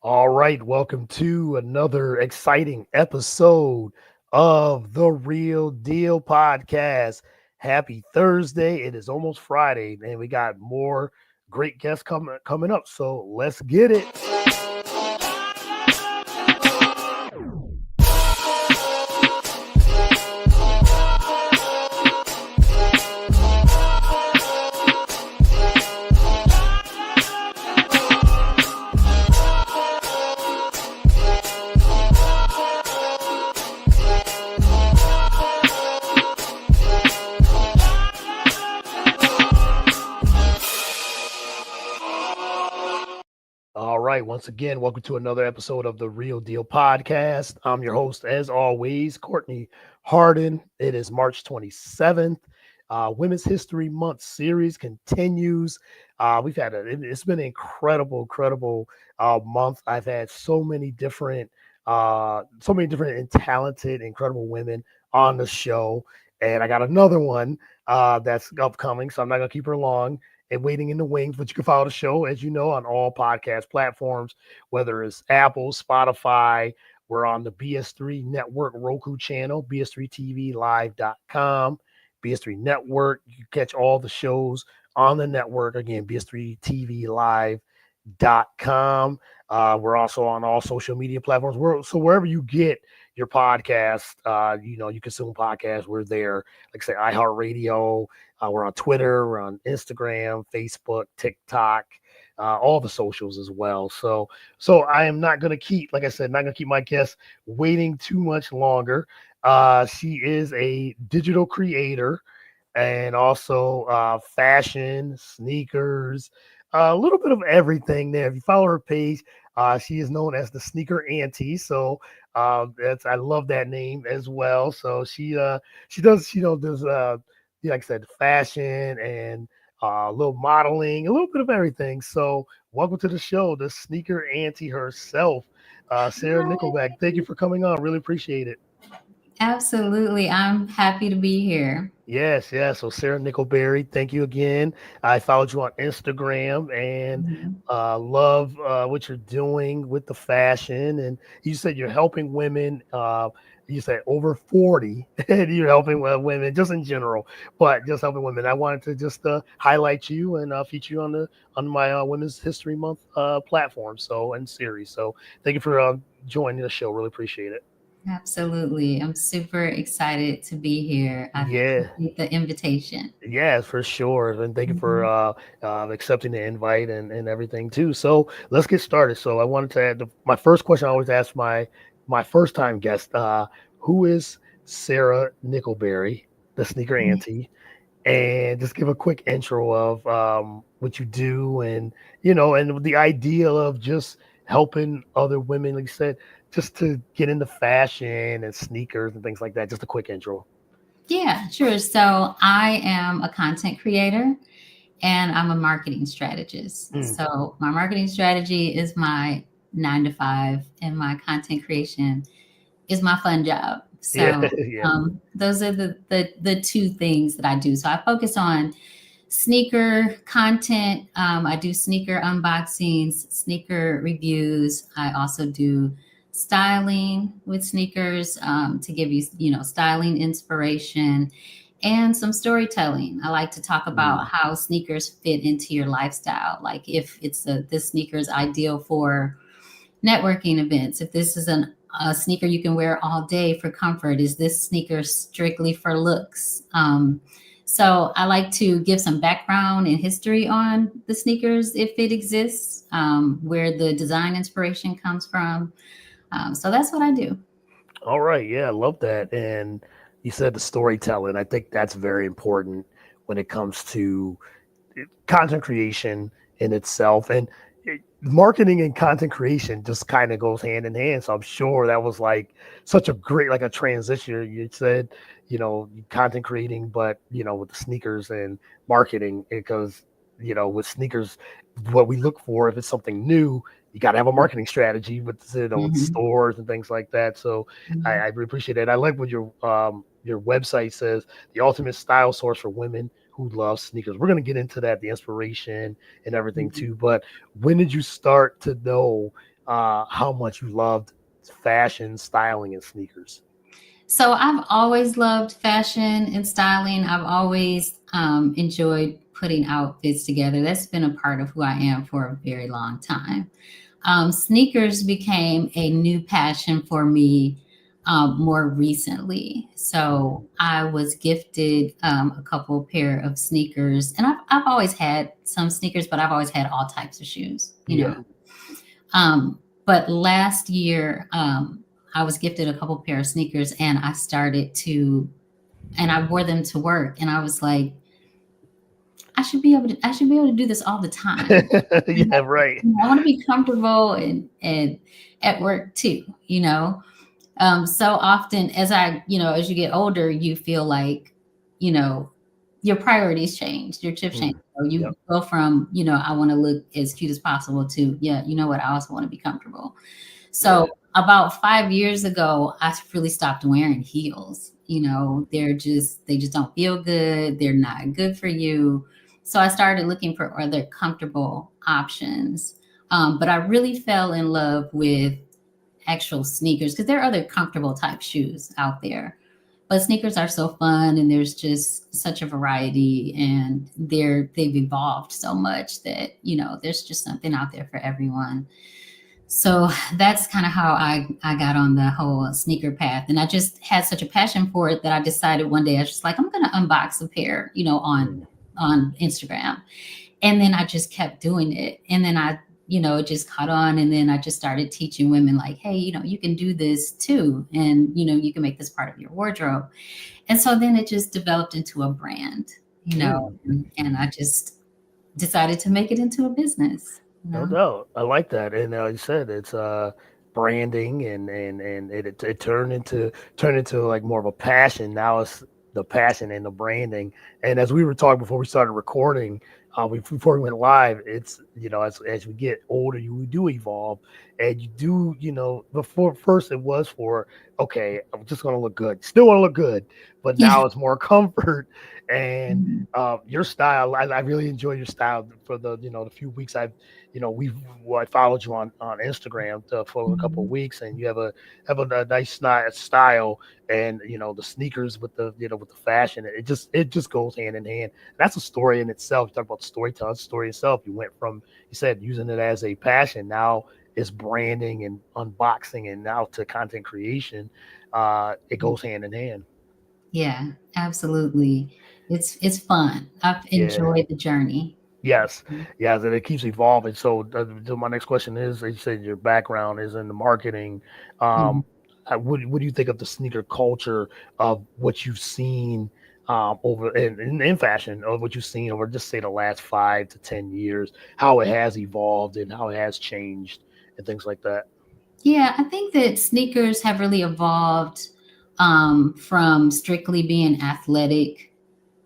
All right, welcome to another exciting episode of the Real Deal Podcast. Happy Thursday. It is almost Friday, and we got more great guests coming up. So let's get it. All right. Once again, welcome to another episode of the Real Deal Podcast. I'm your host, as always, Courtney Harden. It is March 27th. Women's History Month series continues. It's been an incredible month. I've had so many different and talented, incredible women on the show, and I got another one that's upcoming. So I'm not gonna keep her long and waiting in the wings, but you can follow the show, as you know, on all podcast platforms, whether it's Apple, Spotify. We're on the BS3 Network Roku channel, bs3tvlive.com, BS3 Network. You can catch all the shows on the network. Again, bs3tvlive.com. We're also on all social media platforms. So wherever you get your podcast, you consume podcasts, we're there. Like I say, iHeartRadio. We're on Twitter, we're on Instagram, Facebook, TikTok, all the socials as well. So I am not going to keep, like I said, not going to keep my guest waiting too much longer. She is a digital creator and also fashion, sneakers, a little bit of everything there. If you follow her page, she is known as the Seaker Auntie. So I love that name as well. So she does, like I said, fashion and a little modeling, a little bit of everything. So welcome to the show, the Seaker Auntie herself, Sara Nickleberry. Thank you for coming on. Really appreciate it. Absolutely. I'm happy to be here. Yes, yes. So Sara Nickleberry, thank you again. I followed you on Instagram and Mhm. love what you're doing with the fashion. And you said you're helping women. You said over 40, and you're helping women just in general, but just helping women. I wanted to just highlight you and feature you on my Women's History Month platform, and series. So thank you for joining the show. Really appreciate it. Absolutely. I'm super excited to be here. I Yeah. appreciate the invitation. Yeah, for sure. And thank you for Mhm. accepting the invite and everything too. So let's get started. So I wanted to add my first question I always ask my first time guest, who is Sara Nickleberry, the Seaker Auntie, and just give a quick intro of what you do and the idea of just helping other women, like you said, just to get into fashion and sneakers and things like that. Just a quick intro. Yeah, sure. So I am a content creator and I'm a marketing strategist. Mm. So my marketing strategy is my 9 to 5, and my content creation is my fun job. Yeah, So yeah. those are the two things that I do. So I focus on sneaker content. I do sneaker unboxings, sneaker reviews. I also do styling with sneakers, to give you, styling inspiration and some storytelling. I like to talk about Mm. how sneakers fit into your lifestyle. Like if this sneaker is ideal for networking events, if this is a sneaker you can wear all day for comfort, is this sneaker strictly for looks? So I like to give some background and history on the sneakers if it exists, where the design inspiration comes from. So that's what I do. All right. Yeah, I love that. And you said the storytelling. I think that's very important when it comes to content creation in itself. And marketing and content creation just kind of goes hand in hand. So I'm sure that was like such a great, like a transition. You said, content creating, but, with the sneakers and marketing, because, with sneakers, what we look for, if it's something new, you got to have a marketing strategy with Mhm. stores and things like that. So Mhm. I really appreciate it. I like what your website says, the ultimate style source for women who love sneakers. We're going to get into that, the inspiration and everything Mhm. too. But when did you start to know? how much you loved fashion, styling, and sneakers. So I've always loved fashion and styling. I've always enjoyed putting outfits together. That's been a part of who I am for a very long time. Sneakers became a new passion for me more recently. So Mm, I was gifted a couple pair of sneakers, and I've always had some sneakers, but I've always had all types of shoes, you yeah. know. But last year, I was gifted a couple pair of sneakers, and and I wore them to work, and I was like, I should be able to do this all the time. Yeah, right. I want to be comfortable and at work too, you know. So often as you get older, you feel like, you know, your priorities change, your chips change. Mm, So you yep. go from, I want to look as cute as possible to, yeah, you know what, I also want to be comfortable. So Yeah. about 5 years ago, I really stopped wearing heels. They just don't feel good. They're not good for you. So I started looking for other comfortable options. But I really fell in love with actual sneakers because there are other comfortable type shoes out there. But sneakers are so fun, and there's just such a variety, and they've evolved so much that there's just something out there for everyone. So that's kind of how I got on the whole sneaker path. And I just had such a passion for it that I decided one day I was just like, I'm going to unbox a pair, Mm, on Instagram. And then I just kept doing it. And then it just caught on. And then I just started teaching women like, hey, you can do this too. And, you can make this part of your wardrobe. And so then it just developed into a brand, mm. and I just decided to make it into a business, No doubt. I like that. And like you said, it's branding and it turned into like more of a passion. Now it's the passion and the branding. And as we were talking before we started recording, before we went live, it's as we get older, we do evolve, and you do before first it was for, okay, I'm just gonna look good, still want to look good, but yeah. now it's more comfort and Mhm. your style. I really enjoy your style for the few weeks I followed you on Instagram for a couple of Mhm. weeks, and you have a nice style, and the sneakers with the fashion. It just goes hand in hand. That's a story in itself. You talk about storytelling, story itself. You said using it as a passion. Now it's branding and unboxing, and now to content creation. It goes hand in hand. Yeah, absolutely. It's fun. I've Yeah. enjoyed the journey. Yes, Mhm. yes, and it keeps evolving. So my next question is: you said your background is in the marketing. Mhm. Um, what do you think of the sneaker culture of what you've seen over in fashion, or what you've seen over just say the last 5 to 10 years, how it has evolved and how it has changed and things like that? Yeah, I think that sneakers have really evolved from strictly being athletic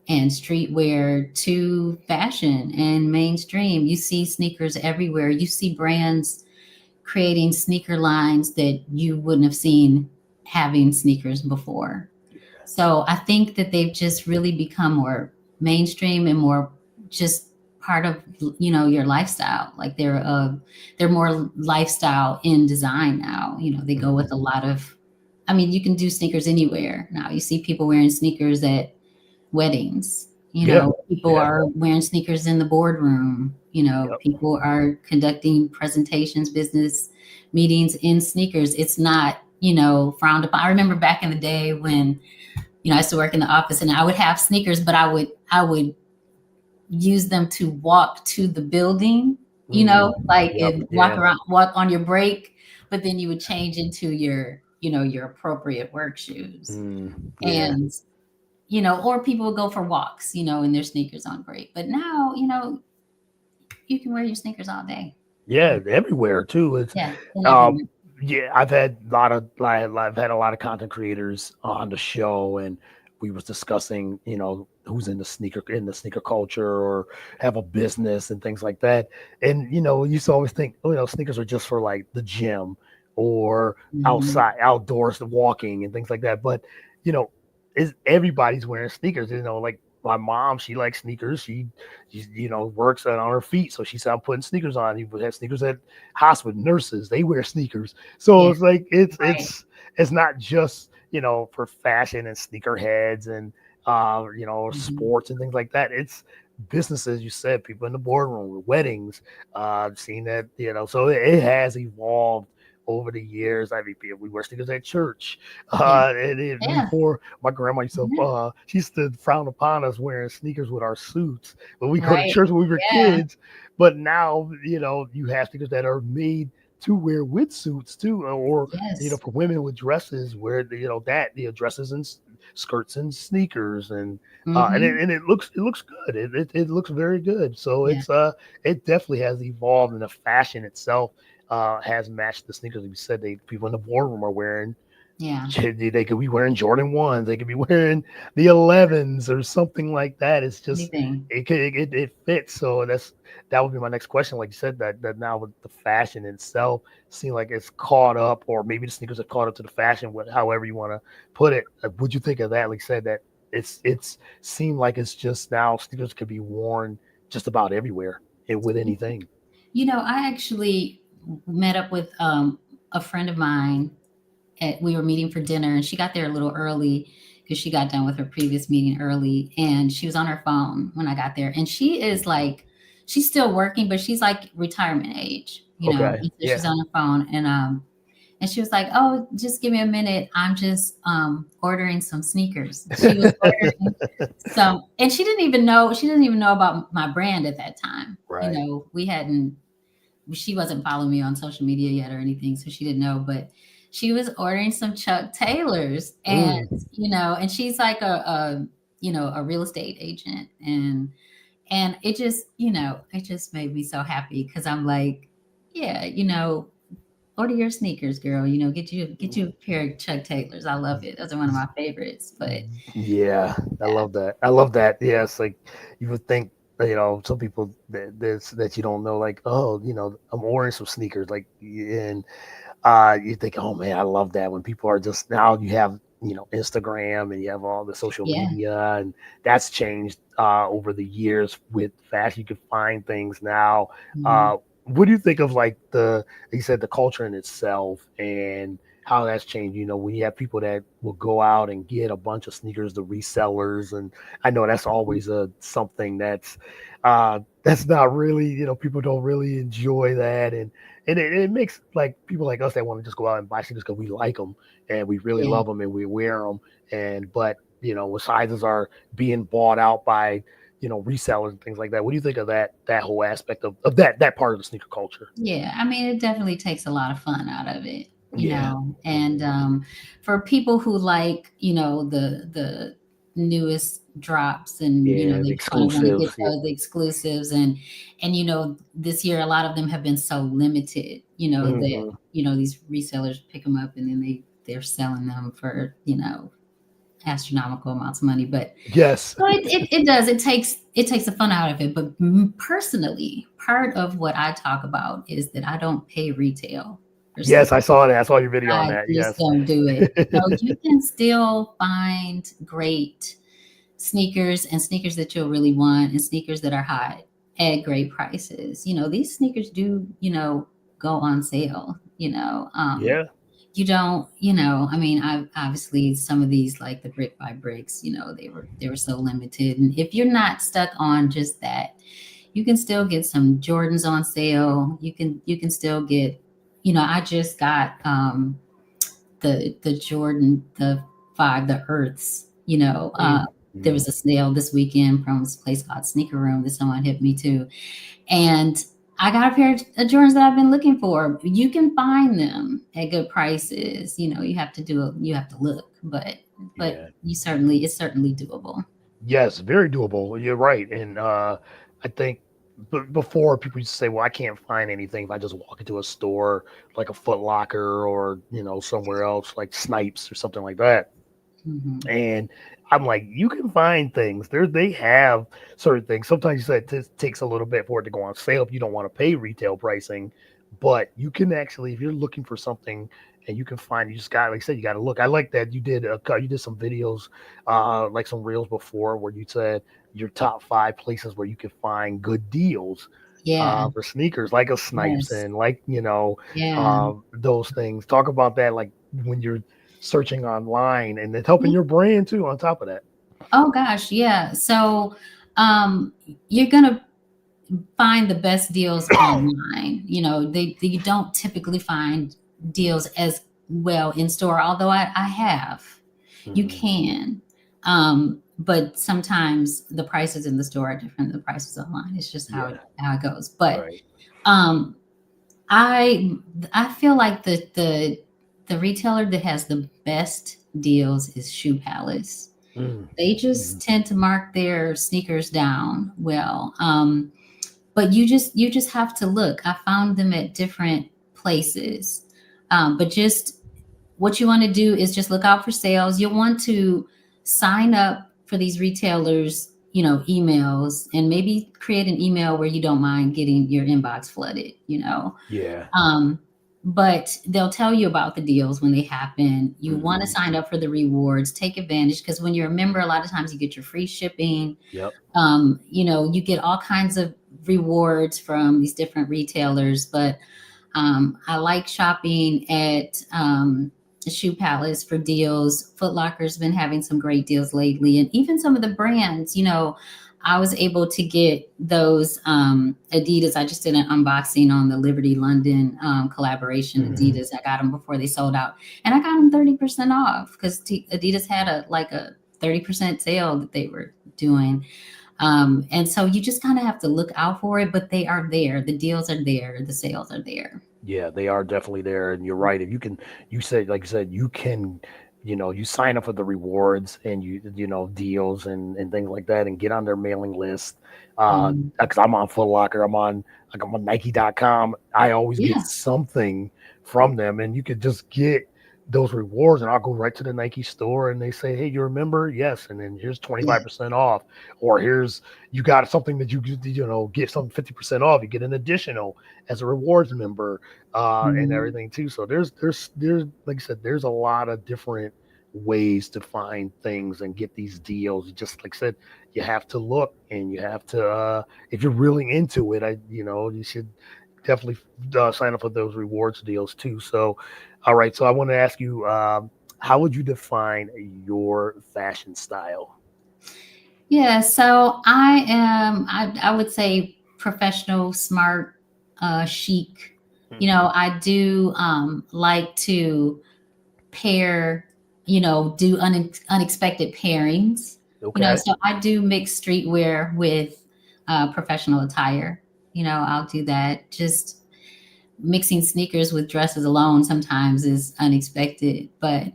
and streetwear to fashion and mainstream. You see sneakers everywhere. You see brands creating sneaker lines that you wouldn't have seen having sneakers before. So I think that they've just really become more mainstream and more just part of your lifestyle. Like they're more lifestyle in design now. They go with a Mhm. lot of. I mean, you can do sneakers anywhere now. You see people wearing sneakers at weddings. Yeah, People yeah, are wearing sneakers in the boardroom. yep. People are conducting presentations, business meetings in sneakers. It's not, frowned upon. I remember back in the day when, I used to work in the office and I would have sneakers, but I would use them to walk to the building, like Yep, and walk yeah. around, walk on your break, but then you would change into your appropriate work shoes. Yeah. And or people would go for walks, in their sneakers on break. But now, you can wear your sneakers all day. Yeah, everywhere too. It's Yeah, and um everywhere. yeah, I've had a lot of content creators on the show, and we was discussing, who's in the sneaker culture or have a business and things like that. And you used to always think, sneakers are just for like the gym or Mhm. outside outdoors walking and things like that. But you know, is everybody's wearing sneakers, like my mom, she likes sneakers. She works on her feet, so she said I'm putting sneakers on. You would have sneakers at hospital nurses. They wear sneakers, so Yeah. it's like Right. it's not just for fashion and sneakerheads and Mhm. sports and things like that. It's businesses. You said people in the boardroom, weddings. Seen that so it has evolved over the years. I mean, we wear sneakers at church. Yeah. And Yeah. before my grandma used to, Mhm. she used to frown upon us wearing sneakers with our suits when we go to Right. church when we were Yeah. kids. But now, you have sneakers that are made to wear with suits too, or Yes. for women with dresses where that dresses and skirts and sneakers Mhm. and it looks good. It looks very good. So Yeah. it definitely has evolved, and the fashion itself has matched the sneakers. Like you said, people in the boardroom are wearing. Yeah. They could be wearing Jordan 1s. They could be wearing the 11s or something like that. It's just Anything. it fits. So that would be my next question. Like you said, that now with the fashion itself, seem like it's caught up, or maybe the sneakers are caught up to the fashion. However you want to put it. Would you think of that? Like you said, that it's seemed like it's just now sneakers could be worn just about everywhere and with anything. I actually met up with a friend of mine. We were meeting for dinner, and she got there a little early because she got done with her previous meeting early, and she was on her phone when I got there. And she is like, she's still working, but she's like retirement age, Okay. And so she's Yeah. on her phone, and she was like, "Oh, just give me a minute. I'm just ordering some sneakers." She was ordering some, and she didn't even know about my brand at that time. Right. We hadn't she wasn't following me on social media yet or anything, so she didn't know. But she was ordering some Chuck Taylors, and Mm. and she's like a real estate agent, and it just made me so happy because I'm like, yeah, order your sneakers, girl. Get you a pair of Chuck Taylors. I love it. Those are one of my favorites. But Yeah, I love that. I love that. Yeah, it's like you would think, some people that you don't know, like, oh, I'm ordering some sneakers, like, and you think, oh man, I love that when people are just now you have Instagram and you have all the social yeah. media, and that's changed over the years with fashion. You can find things now. Mhm. Uh, what do you think of like like you said, the culture in itself and how that's changed? When you have people that will go out and get a bunch of sneakers, the resellers, and I know that's always something that's not really, people don't really enjoy that, and it makes like people like us that want to just go out and buy sneakers because we like them and we really Yeah. love them and we wear them. And but when sizes are being bought out by resellers and things like that, what do you think of that whole aspect of that part of the sneaker culture? Yeah, I mean, it definitely takes a lot of fun out of it, Yeah. and for people who like, the newest drops, and Yeah, the they kind of want to get exclusives. Yeah. the exclusives, and this year a lot of them have been so limited, that Hmm. these resellers pick them up, and then they're selling them for astronomical amounts of money. But Yes. so it does. It takes the fun out of it. But personally, part of what I talk about is that I don't pay retail for Yes, sneakers. I saw that. I saw your video on I that. just Yes. don't do it. You can still find great sneakers, and sneakers that you'll really want, and sneakers that are hot at great prices. These sneakers do, go on sale. Yeah. You don't, I mean, I obviously some of these, like the brick by bricks, they were so limited. And if you're not stuck on just that, you can still get some Jordans on sale. You can still get, I just got the Jordan, the 5, the Earths. There Mm-hmm. was a sale this weekend from this place called Sneaker Room that someone hit me to, and I got a pair of Jordans that I've been looking for. You can find them at good prices. You have to look, but Yeah. it's certainly doable. Yes, very doable. You're right. And I think before people used to say, well, I can't find anything if I just walk into a store like a Foot Locker or, somewhere else like Snipes or something like that. Hmm. And I'm like, you can find things. They have certain things. Sometimes you said it takes a little bit for it to go on sale if you don't want to pay retail pricing. but you can actually, if you're looking for something and you can find, you just got, like I said, you got to look. I like that you did some videos, like some reels before where you said your top 5 places where you can find good deals Yeah. for sneakers, like a Snipes Yes. and like, Yeah. those things. Talk about that, like when you're searching online and it's helping your brand too, on top of that. Oh gosh, yeah. So um you're gonna find the best deals online. You don't typically find deals as well in store, although I have. You Hmm. can. But sometimes the prices in the store are different than the prices online. It's just how it Yeah, how it goes. But right. um I I feel like the retailer that has the best deals is Shoe Palace. Mm. They Mhm. just tend to mark their sneakers down well. But you just have to look. I found them at different places. But just what you want to do is just look out for sales. You'll want to sign up for these retailers, emails, and maybe create an email where you don't mind getting your inbox flooded. Yeah. Um, but they'll tell you about the deals when they happen. You want to Hmm. sign up for the rewards, take advantage, because when you're a member, a lot of times you get your free shipping. Yep. You get all kinds of rewards from these different retailers. But I like shopping at Shoe Palace for deals. Foot Locker's been having some great deals lately, and even some of the brands. I was able to get those Adidas. I just did an unboxing on the Liberty London collaboration Hmm. Adidas. I got them before they sold out, and I got them 30% off because Adidas had a 30% sale that they were doing. And so you just kind of have to look out for it, but they are there. The deals are there. The sales are there. Yeah, they are definitely there, and you're right. If you can, you said, like you said, you can, you sign up for the rewards and deals and things like that, and get on their mailing list. Mm. Because I'm on Foot Locker, I'm on Nike.com. I always get Yeah. something from them, and you could just get those rewards, and I'll go right to the Nike store, and they say, "Hey, you remember? Yes." And then here's Yeah. 25% off, or here's you got something that get some 50% off. You get an additional as a rewards member, and Mhm. everything too. So there's like I said, there's a lot of different ways to find things and get these deals. Just like I said, you have to look, and you have to, if you're really into it, you should definitely sign up for those rewards deals too. So, all right. So I want to ask you, how would you define your fashion style? Yeah. So I would say professional, smart, chic. Hmm. I do like to pair, do unexpected pairings. Okay. So I do mix streetwear with professional attire. I'll do that. Just mixing sneakers with dresses alone sometimes is unexpected, but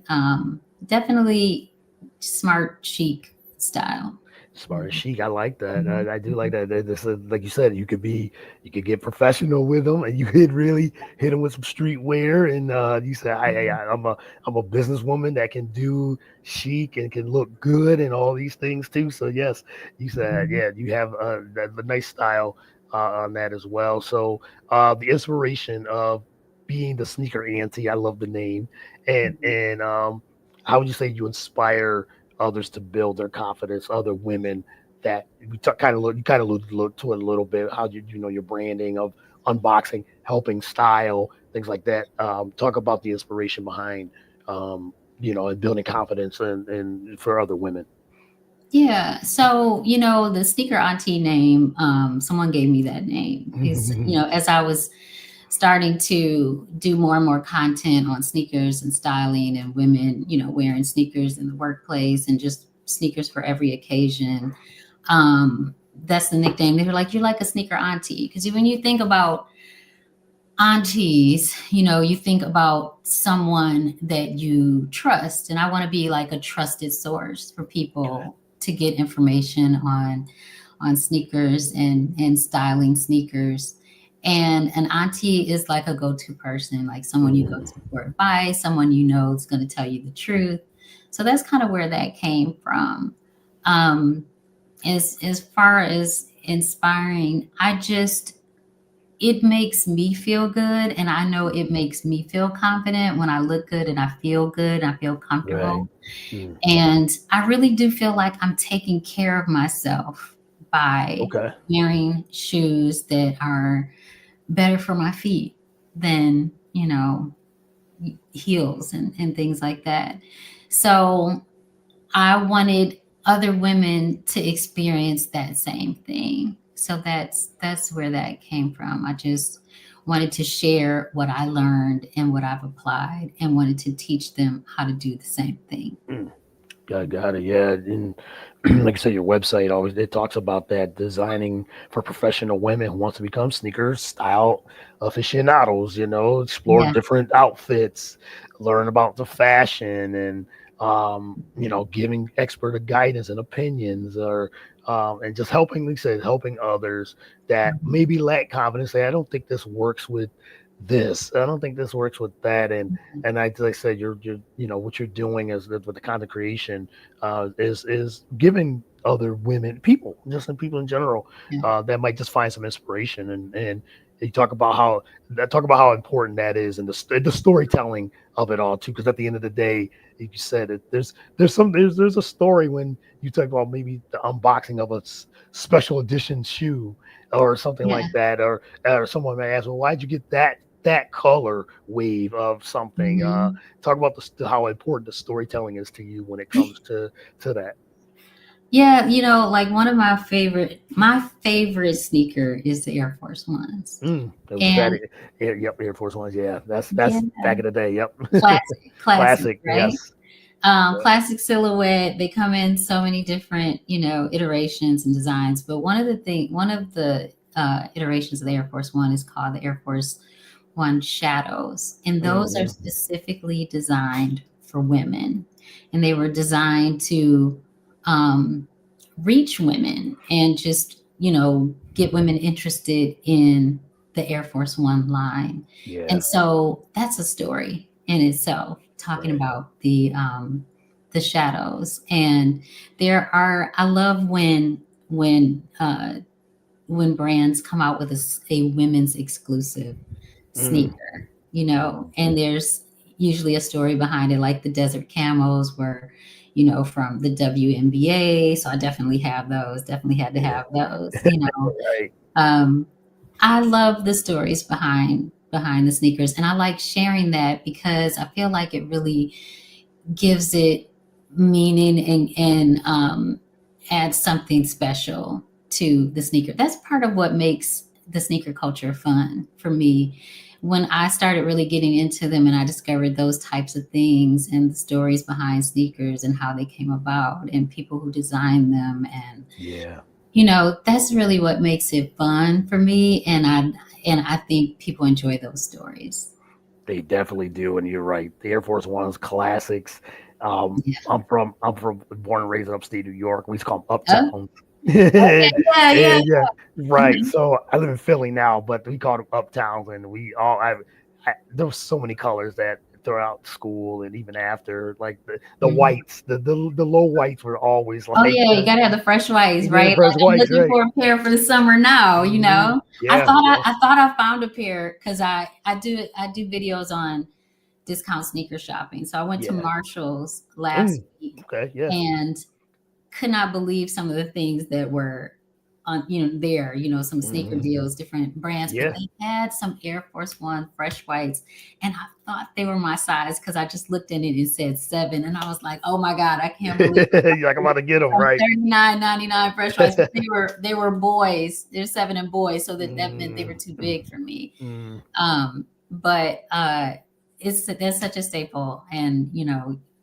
definitely smart, chic style. Smart and Mhm. chic. I like that. Mhm. I do like Mhm. that. This is, like you said, you could get professional with them, and you could really hit them with some streetwear. And you say, Mhm. I'm a businesswoman that can do chic and can look good and all these things too. So yes, you said, Mhm. yeah, you have a nice style on that as well. So the inspiration of being the sneaker auntie, I love the name, Mhm. and how would you say you inspire others to build their confidence, other women that we kind of look, you kind of alluded to it a little bit, how your branding of unboxing, helping style, things like that. Talk about the inspiration behind, and building confidence and for other women. Yeah. So, the sneaker auntie name, someone gave me that name because, as I was starting to do more and more content on sneakers and styling and women, wearing sneakers in the workplace and just sneakers for every occasion. That's the nickname. They were like, "You're like a sneaker auntie." Because when you think about aunties, you think about someone that you trust. And I want to be like a trusted source for Okay. people to get information on sneakers and styling sneakers. And an auntie is like a go-to person, like someone you go Mhm. to for advice, someone is going to tell you the truth. So that's kind of where that came from. As far as inspiring, I just it makes me feel good, and I know it makes me feel confident when I look good and I feel good and I feel Right. comfortable. Mm. And I really do feel like I'm taking care of myself by Okay. wearing shoes that are better for my feet than, heels and things like that. So I wanted other women to experience that same thing. So that's where that came from. I just wanted to share what I learned and what I've applied and wanted to teach them how to do the same thing. Mm. Got it. Yeah, and like I said, your website always it talks about that designing for professional women who wants to become sneakers style aficionados. Explore Yeah. different outfits, learn about the fashion, and giving expert guidance and opinions, or and just helping, like I said, helping others that Mhm. maybe lack confidence. Say, I don't think this works with this. I don't think this works with that, and I, as I said, you're what you're doing is with the content creation is giving other women, people, just in people in general, Yeah. that might just find some inspiration, and you talk about how important that is, and the storytelling of it all too. Because at the end of the day, like you said, there's a story when you talk about maybe the unboxing of a special edition shoe or something Yeah. like that, or someone may ask, well, why'd you get that color wave of something? Hmm. Talk about how important the storytelling is to you when it comes to that. Yeah, like one of my favorite sneaker is the Air Force Ones. It was that. And Yep, Air Force Ones. Yeah, yeah, that's back in the day. Yep, classic, classic. right? Yes. Yep. Classic silhouette. They come in so many different, iterations and designs. But one of the iterations of the Air Force One is called the Air Force One Shadows, and those are Hmm. specifically designed for women, and they were designed to um, reach women and just get women interested in the Air Force One line. Yeah. And so that's a story in itself, talking Right. about the shadows. And I love when brands come out with a women's exclusive Mm. sneaker, Mhm. and there's usually a story behind it, like the desert camos were, from the WNBA. So I definitely have those, definitely had to Yeah. have those. Right. Um, I love the stories behind the sneakers, and I like sharing that because I feel like it really gives it meaning and adds something special to the sneaker. That's part of what makes the sneaker culture fun for me. When I started really getting into them and I discovered those types of things and the stories behind sneakers and how they came about and people who designed them, and Yeah. that's really what makes it fun for me, and I think people enjoy those stories. They definitely do, and you're right. The Air Force One's classics. Yeah. I'm from born and raised in upstate New York. We used to call them Oh, uptowns. okay. and, Yeah, yeah. and yeah, right. Mhm. So I live in Philly now, but we called them uptowns, and there was so many colors that throughout school and even after, like the Mhm. whites, the low whites were always Oh like yeah, you gotta have the fresh whites, the right? fresh Like I'm whites, looking right? for a pair for the summer now. I Yeah, thought I, yeah. I thought I found a pair because I do videos on discount sneaker shopping. So I went to Yeah. Marshalls last Mm, week okay. Yeah. and could not believe some of the things that were on, there, some sneaker Hmm. deals, different brands, but Yeah. they had some Air Force One fresh whites, and I thought they were my size because I just looked in it and said 7, and I was like, oh my God, I can't believe You're like, I'm about to get them, right? 39.99 fresh whites, but they were boys. They're 7 and boys, so that meant they were Mm, too mm, big for me. mm. But that's such a staple, and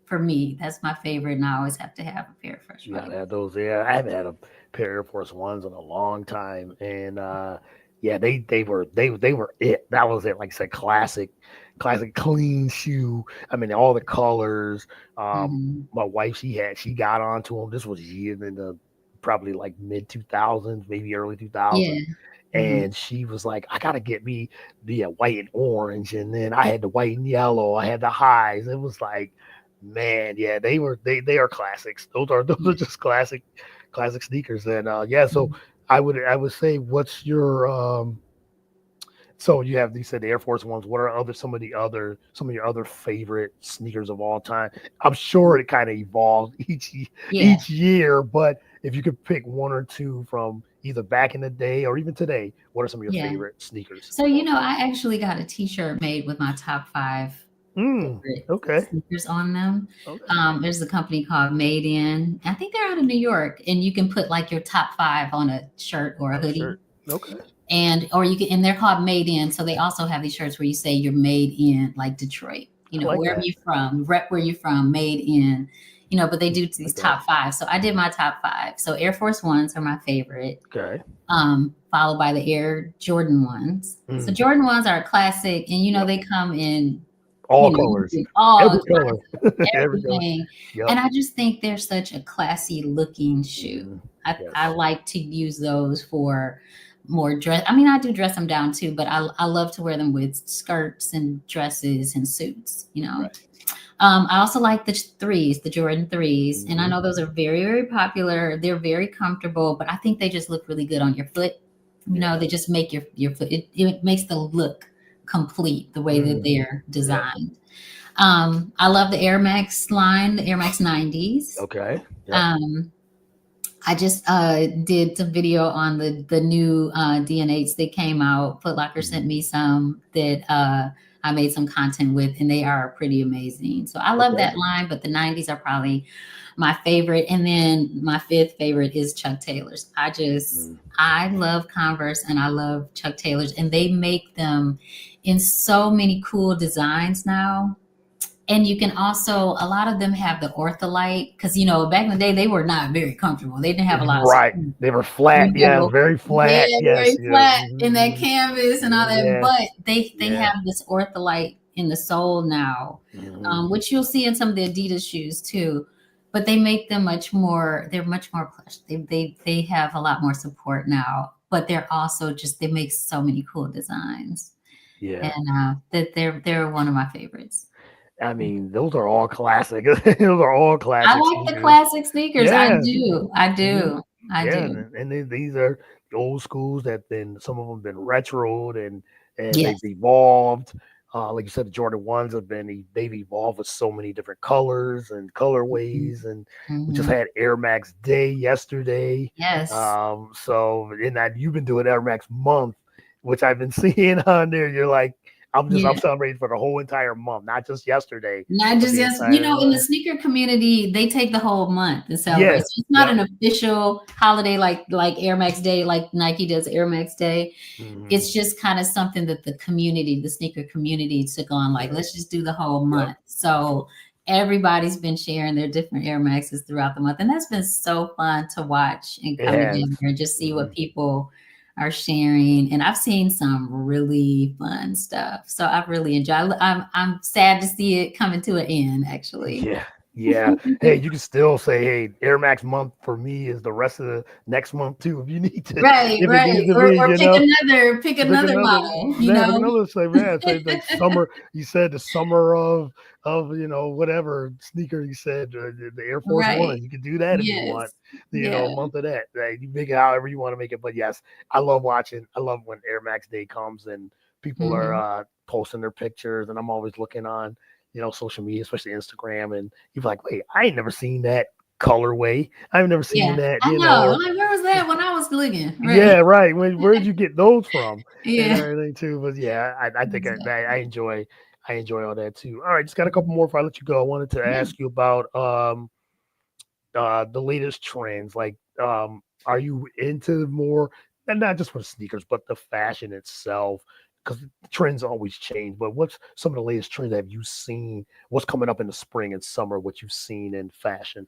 for me, that's my favorite, and I always have to have a pair of fresh You whites. gotta have those. Yeah, I haven't had a pair of Air Force Ones in a long time, and yeah, they were it. That was it. Like I said, classic clean shoe. I mean, all the colors. Hmm. My wife, she got onto them. This was years in the probably like mid 2000s, maybe early Yeah. 2000s, Hmm. and she was like, I gotta get me the white and orange, and then I had the white and yellow. I had the highs. It was like, man, yeah, they are classics. Those are just classic sneakers. And yeah, so I would say, what's your So you said the Air Force Ones. What are some of your other favorite sneakers of all time? I'm sure it kind of evolves Yeah, each year, but if you could pick one or two from either back in the day or even today, what are some of your yeah. favorite sneakers? So, I actually got a T-shirt made with my top five Mm, favorite okay, sneakers on them. okay, There's a company called Made In. I think they're out of New York, and you can put like your top five on a shirt or a a hoodie, shirt. Okay, and or you can, and they're called Made In. So they also have these shirts where you say you're made in like Detroit, I like wherever that. you're from, rep where you're from, made in. But they do I these like that. top five. So I did my top five. So Air Force Ones are my favorite, Okay. followed by the Air Jordan ones. So Mm, Jordan ones are a classic, and yep. they come in, All you colors, can all every kinds color, of every color. everything. Yep. And I just think they're such a classy looking shoe. Mm, I yes. like to use those for more dress. I mean, I do dress them down too, but I love to wear them with skirts and dresses and suits. Right. I also like the threes, the Jordan threes, and I Hmm. know those are very, very popular. They're very comfortable, but I think they just look really good on your foot. Yeah. They just make your foot. It makes the look complete the way that Mm, they're yep. designed. I love the Air Max line, the Air Max 90s. Okay. Yep. Um, I just did some video on the new DNAs that came out. Foot Locker Mhm. sent me some that I made some content with, and they are pretty amazing. So I love Okay. that line, but the 90s are probably my favorite. And then my fifth favorite is Chuck Taylor's. Mm, I love Converse and I love Chuck Taylor's, and they make them in so many cool designs now. And you can also, a lot of them have the ortholite because, back in the day, they were not very comfortable. They didn't have a lot of right. support, They were flat. you Yes. know. Very flat. Yeah, Yes. very Yeah. flat in that Hmm. canvas and all that. Yeah. But they Yeah. have this ortholite in the sole now, Hmm. which you'll see in some of the Adidas shoes too. But they make them much more. They're much more plush. They have a lot more support now. But they're also just they make so many cool designs, Yeah. and that they're one of my favorites. I mean, those are all classic. Those are all I classic like the sneakers. classic sneakers. I Yeah. do. I Hmm. do. I Yeah, do. and these are the old schools that then some of them been retroed and they've Yes. evolved. Like you said, the Jordan ones they've evolved with so many different colors and colorways, and we just Mhm. had Air Max Day yesterday. Yes. So and that you've been doing Air Max Month, which I've been seeing on there. You're like, I'm Yeah. celebrating for the whole entire month, not just yesterday, Not but just the yes, entire in the month. sneaker community, they take the whole month and celebrate. Yeah. So it's not Yep. an official holiday like Air Max Day, like Nike does Air Max Day. Hmm. It's just kind of something that the community, the sneaker community took on, like, Right. let's just do the whole Yep. month. So everybody's been sharing their different Air Maxes throughout the month. And that's been so fun to watch and It come has. together and just see Hmm. what people are sharing. And I've seen some really fun stuff. So I've really enjoyed. I'm sad to see it coming to an end, actually. Yeah, yeah. Hey, you can still say, hey, Air Max month for me is the rest of the next month too, if you need to, Right, if it right. needs to be, Or pick Pick another another, model, yeah, pick another. Say, man, say like summer. You said the summer of whatever sneaker you said, the Air Force Right. One. You can do that if you want. Yes. Yeah. A month of that. Like, you make it however you want to make it. But yes, I love watching. I love when Air Max Day comes and people are Hmm. posting their pictures, and I'm always looking on social media, especially Instagram, and you're like, wait, I ain't never seen that colorway. I've never seen Yeah. that, I know. or Like, where was that when I was looking? Right. yeah, right. Where'd you get those from and Yeah. everything too? But yeah, I think I Exactly. enjoy all that too. All right, just got a couple more before I let you go. I wanted to Yeah. ask you about the latest trends. Like, are you into more, and not just for sneakers, but the fashion itself? Because trends always change. But what's some of the latest trends have you seen? What's coming up in the spring and summer? What you've seen in fashion?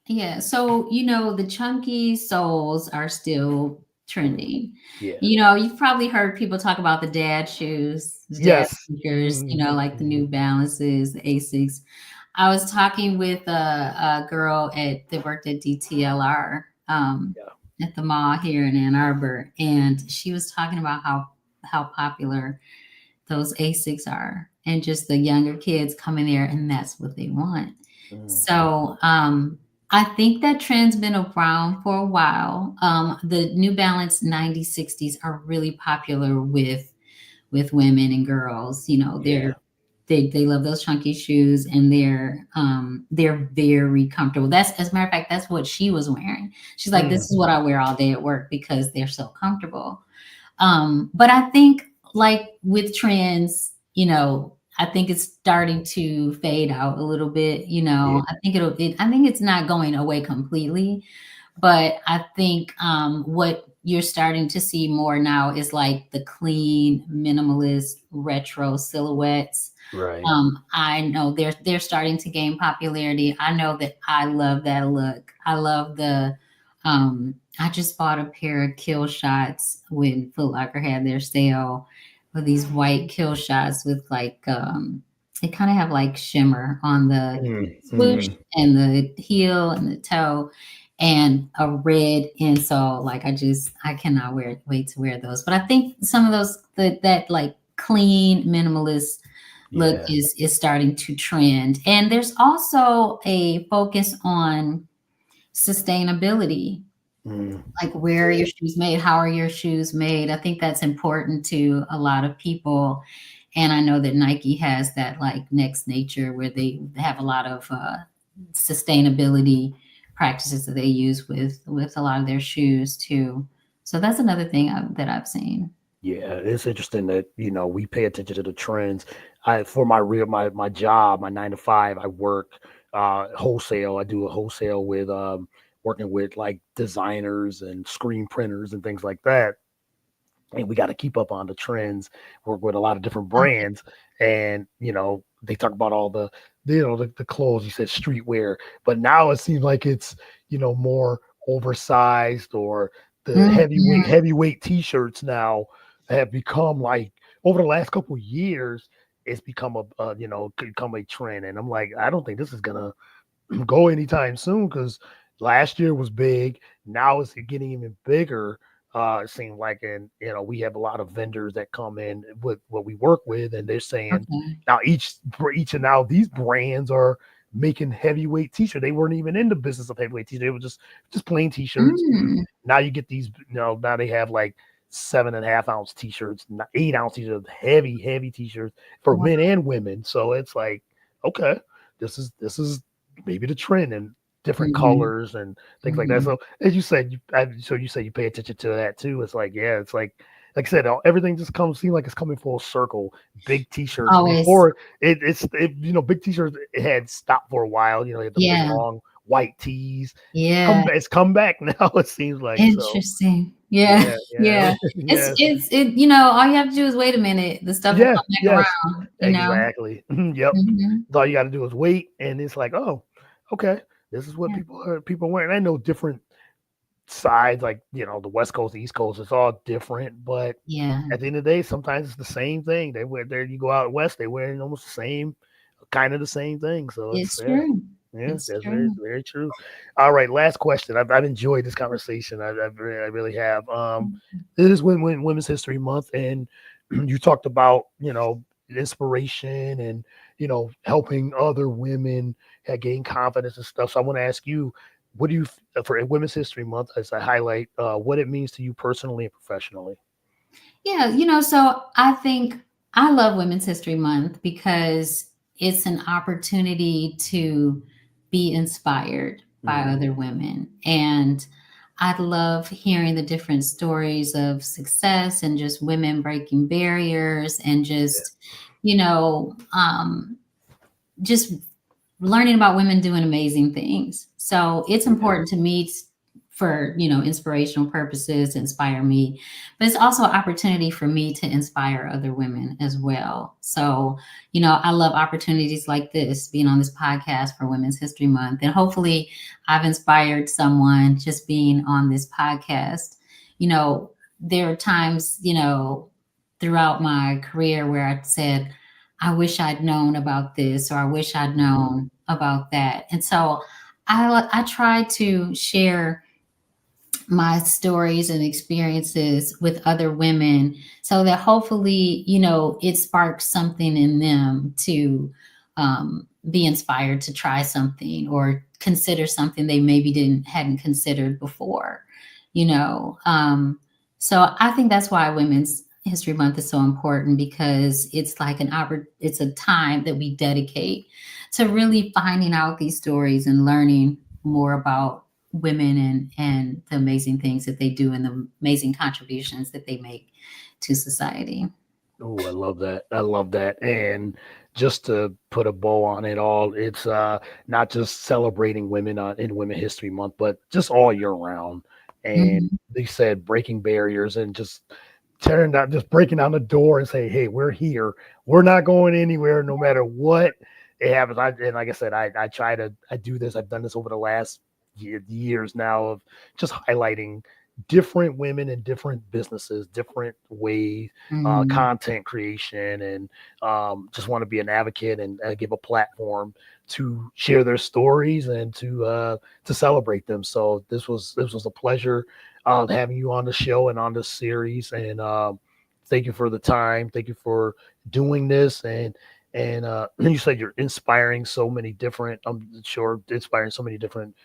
Yeah. So, the chunky soles are still Mm, trending. yeah. You've probably heard people talk about the dad shoes, the dad Yes. sneakers, Hmm. like the Hmm. New Balances, the Asics. I was talking with a girl that worked at DTLR, Yeah. at the mall here in Ann Arbor, and she was talking about how popular those Asics are, and just the younger kids coming there, and that's what they want. Mm, So I think that trend's been around for a while. The New Balance 9060s are really popular with with women and girls. You know, Yeah. they love those chunky shoes, and they're very comfortable. That's, as a matter of fact, that's what she was wearing. She's like, this Mm, is what I wear all day at work because they're so comfortable. But I think, like with trends, I think it's starting to fade out a little bit. yeah. I think it's not going away completely, but I think what you're starting to see more now is like the clean, minimalist, retro silhouettes. Right. I know they're starting to gain popularity. I know that I love that look. I love the I just bought a pair of kill shots when Foot Locker had their sale, with these white kill shots with like they kind of have like shimmer on the Mm, swoosh hmm. and the heel and the toe, and a red insole. Like I cannot wait to wear those. But I think some of those that like clean minimalist look Yeah. is starting to trend. And there's also a focus on sustainability, Mm, like where are your shoes made, how are your shoes made. I think that's important to a lot of people. And I know that Nike has that like next nature, where they have a lot of sustainability practices that they use with a lot of their shoes too. So that's another thing that I've seen. yeah. It's interesting that, we pay attention to the trends. For my job, my 9 to 5, I work wholesale. I do a wholesale with working with like designers and screen printers and things like that. And we got to keep up on the trends. Work with a lot of different Okay. brands, and they talk about all the clothes. You said streetwear, but now it seems like it's more oversized, or the Mhm. heavyweight t-shirts now have become like, over the last couple of years, it's become become a trend. And I'm like, I don't think this is gonna go anytime soon, because last year was big. Now it's getting even bigger. It seems like, and we have a lot of vendors that come in with what we work with, and they're saying Okay. now each and now these brands are making heavyweight t-shirts. They weren't even in the business of heavyweight t-shirts. They were just plain t-shirts. Mm. Now you get these. Now they have like 7.5 ounce t-shirts, 8 ounce t-shirts, heavy t-shirts for Wow. men and women. So it's like, okay, this is maybe the trend, and different Mhm. colors and things like that. Mhm. So as you said, so you say you pay attention to that too. It's like, yeah, it's like I said, everything just seems like it's coming full circle. Big t-shirts Always. before big t-shirts, it had stopped for a while. They had the big Yeah. long white tees. Yeah. It's come back now. It seems like so. Interesting. Yeah. Yeah, yeah, Yeah. yeah, All you have to do is wait a minute. The stuff will yeah, come back yes, around. exactly. Yep. Mhm. All you got to do is wait, and it's like, oh, okay, this is what Yeah. people are wearing. I know different sides, like the West Coast, the East Coast, it's all different, but Yeah. at the end of the day, sometimes it's the same thing. They wear there. You go out west, they wearing almost the same, kind of the same thing. So it's It's yeah. true. Yeah, It's that's very, true. very true. All right, last question. I've enjoyed this conversation. I really have. It is Women's History Month, and you talked about inspiration and helping other women gain confidence and stuff. So I want to ask you, what do you for Women's History Month, as I highlight what it means to you personally and professionally? Yeah, so I think I love Women's History Month because it's an opportunity to be inspired by Mm, other women. And I love hearing the different stories of success and just women breaking barriers, and yeah, you know, um, just learning about women doing amazing things. So it's yeah, important to me for, inspirational purposes to inspire me, but it's also an opportunity for me to inspire other women as well. So, I love opportunities like this, being on this podcast for Women's History Month. And hopefully I've inspired someone just being on this podcast. You know, there are times, throughout my career where I said, I wish I'd known about this, or I wish I'd mm, known about that. And so I try to share my stories and experiences with other women, so that hopefully, it sparks something in them to be inspired to try something or consider something they maybe hadn't considered before, you know. So I think that's why Women's History Month is so important because it's like it's a time that we dedicate to really finding out these stories and learning more about women and the amazing things that they do and the amazing contributions that they make to society. Oh, I love that. I love that. And just to put a bow on it all, it's not just celebrating women in Women History Month, but just all year round. And Mhm. they said breaking barriers and just tearing down, just breaking down the door and say, "Hey, we're here. We're not going anywhere, no matter what it happens." And like I said, I do this. I've done this over the last years now of just highlighting different women in different businesses, different ways, Mhm. content creation, and just want to be an advocate and give a platform to share their stories and to celebrate them. So this was a pleasure having you on the show and on this series. And thank you for the time. Thank you for doing this. And you said you're inspiring so many different. I'm sure inspiring so many different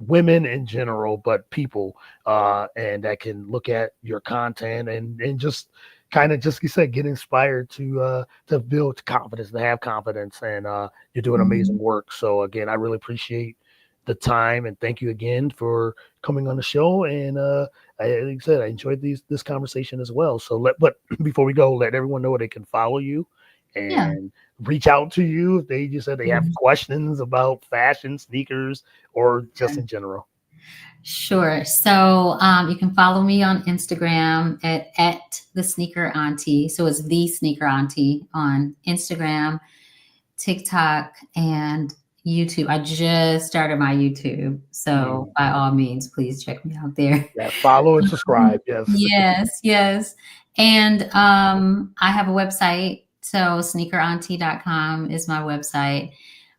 women in general, but people and that can look at your content and just kind of just you said get inspired to build confidence, to have confidence, and you're doing amazing Mhm. work. So again, I really appreciate the time and thank you again for coming on the show. And like I said, I enjoyed this conversation as well. So but before we go, let everyone know where they can follow you Yeah. and reach out to you if they just said they have Mhm. questions about fashion, sneakers, or just in general. Sure. So you can follow me on Instagram at the Sneaker Auntie. So it's the Sneaker Auntie on Instagram, TikTok, and YouTube. I just started my YouTube. So Mm. by all means, please check me out there. Yes, follow and subscribe. Yes. Yes, yes. And I have a website. So sneakerauntie.com is my website.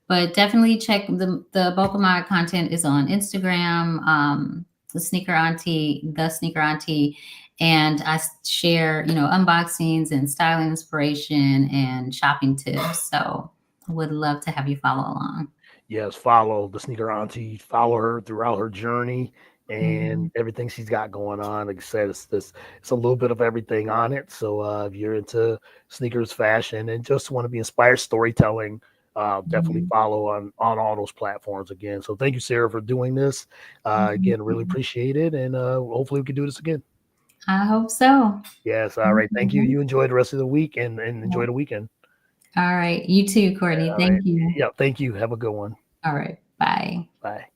But definitely check the bulk of my content is on Instagram, the Sneaker Auntie, and I share, unboxings and styling inspiration and shopping tips. So I would love to have you follow along. Yes, follow the sneaker auntie, follow her throughout her journey and Mhm. everything she's got going on. Like I said, it's a little bit of everything on it. So if you're into sneakers, fashion, and just want to be inspired storytelling, definitely Mhm. follow on all those platforms again. So thank you, Sarah, for doing this. Again, really Mhm. appreciate it, and hopefully we can do this again. I hope so. Yes, all right. Thank you. Mhm. You enjoy the rest of the week and enjoy the weekend. All right. You too, Courtney. All right. Thank you. Yeah, thank you. Have a good one. All right. Bye. Bye.